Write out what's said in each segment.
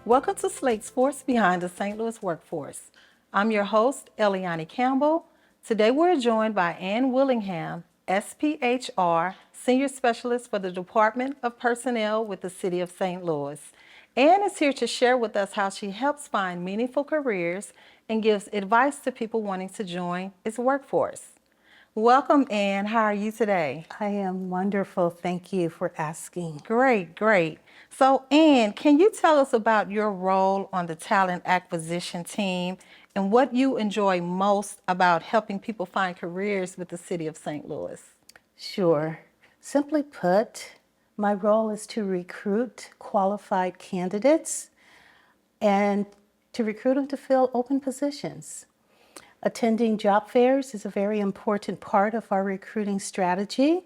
Welcome to SLATE's Force Behind the St. Louis Workforce. I'm your host, Eliani Campbell. Today we're joined by Ann Willingham, SPHR, Senior Specialist for the Department of Personnel with the City of St. Louis. Ann is here to share with us how she helps find meaningful careers and gives advice to people wanting to join its workforce. Welcome, Ann. How are you today? I am wonderful. Thank you for asking. Great, great. So, Ann, can you tell us about your role on the talent acquisition team and what you enjoy most about helping people find careers with the City of St. Louis? Sure. Simply put, my role is to recruit qualified candidates and to recruit them to fill open positions. Attending job fairs is a very important part of our recruiting strategy.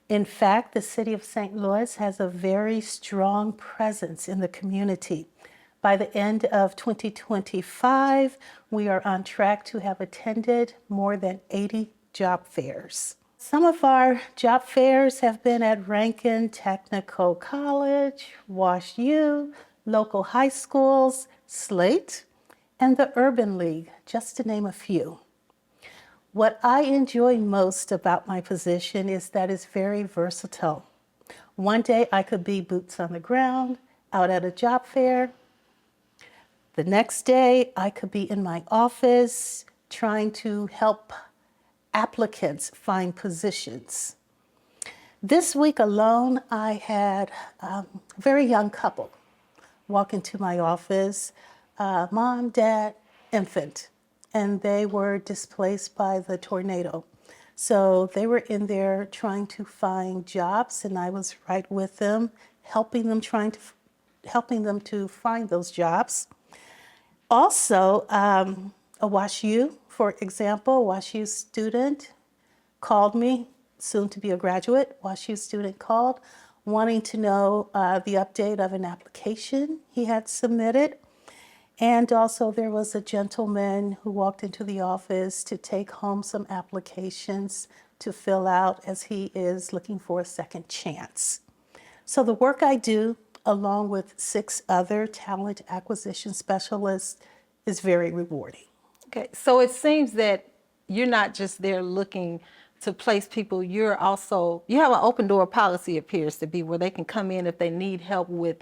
In fact, the City of St. Louis has a very strong presence in the community. By the end of 2025, we are on track to have attended more than 80 job fairs. Some of our job fairs have been at Rankin Technical College, Wash U, local high schools, SLATE, and the Urban League, just to name a few. What I enjoy most about my position is that it's very versatile. One day I could be boots on the ground, out at a job fair. The next day I could be in my office trying to help applicants find positions. This week alone, I had a very young couple walk into my office, mom, dad, infant, and they were displaced by the tornado. So they were in there trying to find jobs, and I was right with them, helping them to find those jobs. Also, a Wash U, for example, Wash U student called me, soon to be a graduate. Wash U student called, wanting to know the update of an application he had submitted. And also there was a gentleman who walked into the office to take home some applications to fill out as he is looking for a second chance. So the work I do, along with 6 other talent acquisition specialists, is very rewarding. Okay, so it seems that you're not just there looking to place people, you have an open door policy, appears to be, where they can come in if they need help with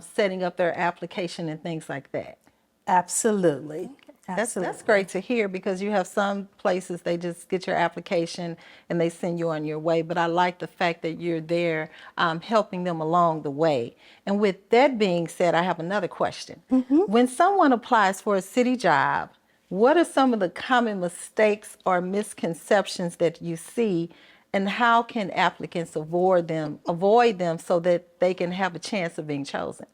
setting up their application and things like that. Absolutely. That's great to hear, because you have some places they just get your application and they send you on your way. But I like the fact that you're there helping them along the way. And with that being said, I have another question. When someone applies for a city job, what are some of the common mistakes or misconceptions that you see, and how can applicants avoid them so that they can have a chance of being chosen?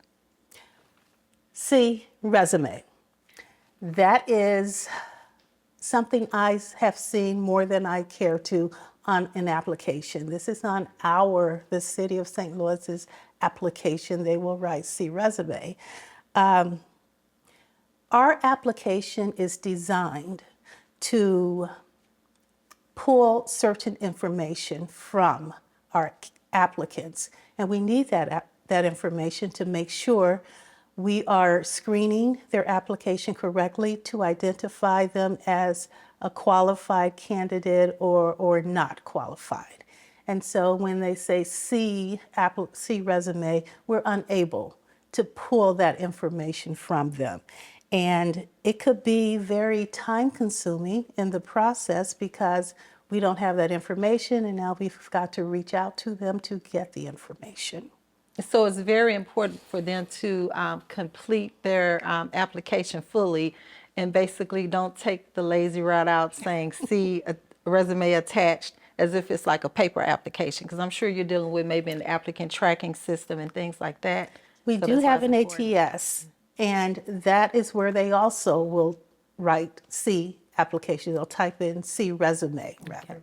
C, resume. That is something I have seen more than I care to on an application. This is on the City of St. Louis's application. They will write C, resume. Our application is designed to pull certain information from our applicants, and we need that information to make sure we are screening their application correctly to identify them as a qualified candidate or not qualified. And so when they say C resume, we're unable to pull that information from them. And it could be very time consuming in the process because we don't have that information, and now we've got to reach out to them to get the information. So it's very important for them to complete their application fully, and basically don't take the lazy route out saying see a resume attached as if it's like a paper application, because I'm sure you're dealing with maybe an applicant tracking system and things like that. We do have an ATS, and that is where they also will write C application. They'll type in C resume,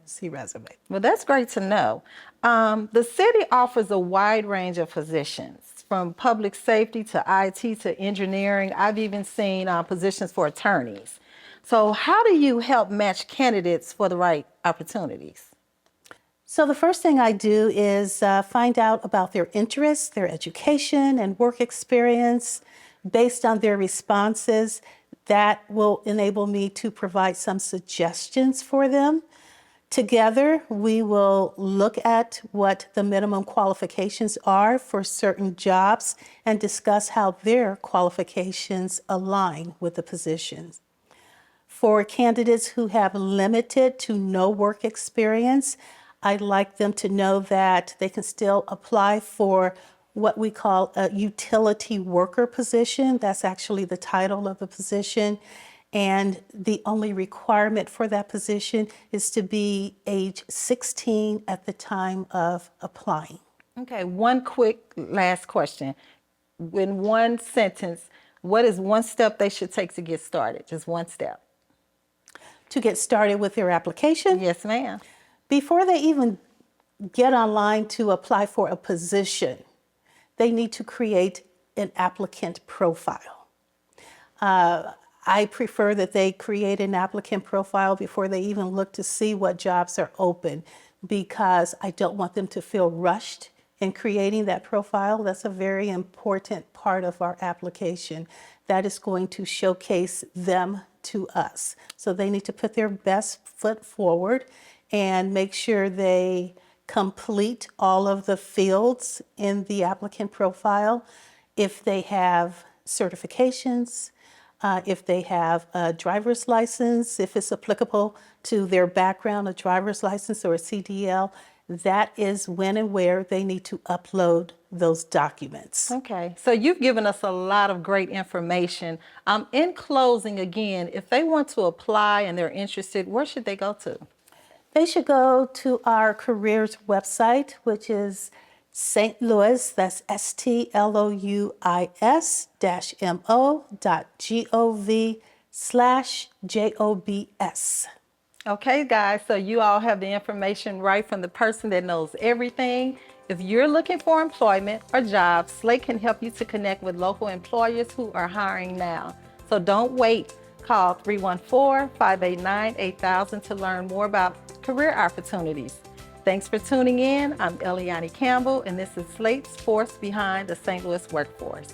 C resume. Well, that's great to know. The city offers a wide range of positions, from public safety to IT to engineering. I've even seen positions for attorneys. So how do you help match candidates for the right opportunities? So the first thing I do is find out about their interests, their education and work experience. Based on their responses, that will enable me to provide some suggestions for them. Together, we will look at what the minimum qualifications are for certain jobs and discuss how their qualifications align with the positions. For candidates who have limited to no work experience, I'd like them to know that they can still apply for what we call a utility worker position. That's actually the title of the position. And the only requirement for that position is to be age 16 at the time of applying. Okay, one quick last question. In one sentence, what is one step they should take to get started? Just one step. To get started with their application, Yes, ma'am. before they even get online to apply for a position, they need to create an applicant profile. I prefer that they create an applicant profile before they even look to see what jobs are open, because I don't want them to feel rushed in creating that profile. That's a very important part of our application. That is going to showcase them to us. So they need to put their best foot forward and make sure they complete all of the fields in the applicant profile. If they have certifications, if they have a driver's license, if it's applicable to their background, a driver's license or a CDL, that is when and where they need to upload those documents. Okay, so you've given us a lot of great information. In closing, again, if they want to apply and they're interested, where should they go to? They should go to our careers website, which is St. Louis, that's STLOUIS.mo.gov/JOBS. Okay, guys, so you all have the information right from the person that knows everything. If you're looking for employment or jobs, SLATE can help you to connect with local employers who are hiring now. So don't wait. Call 314-589-8000 to learn more about career opportunities. Thanks for tuning in. I'm Eliani Campbell, and this is SLATE's Force Behind the St. Louis Workforce.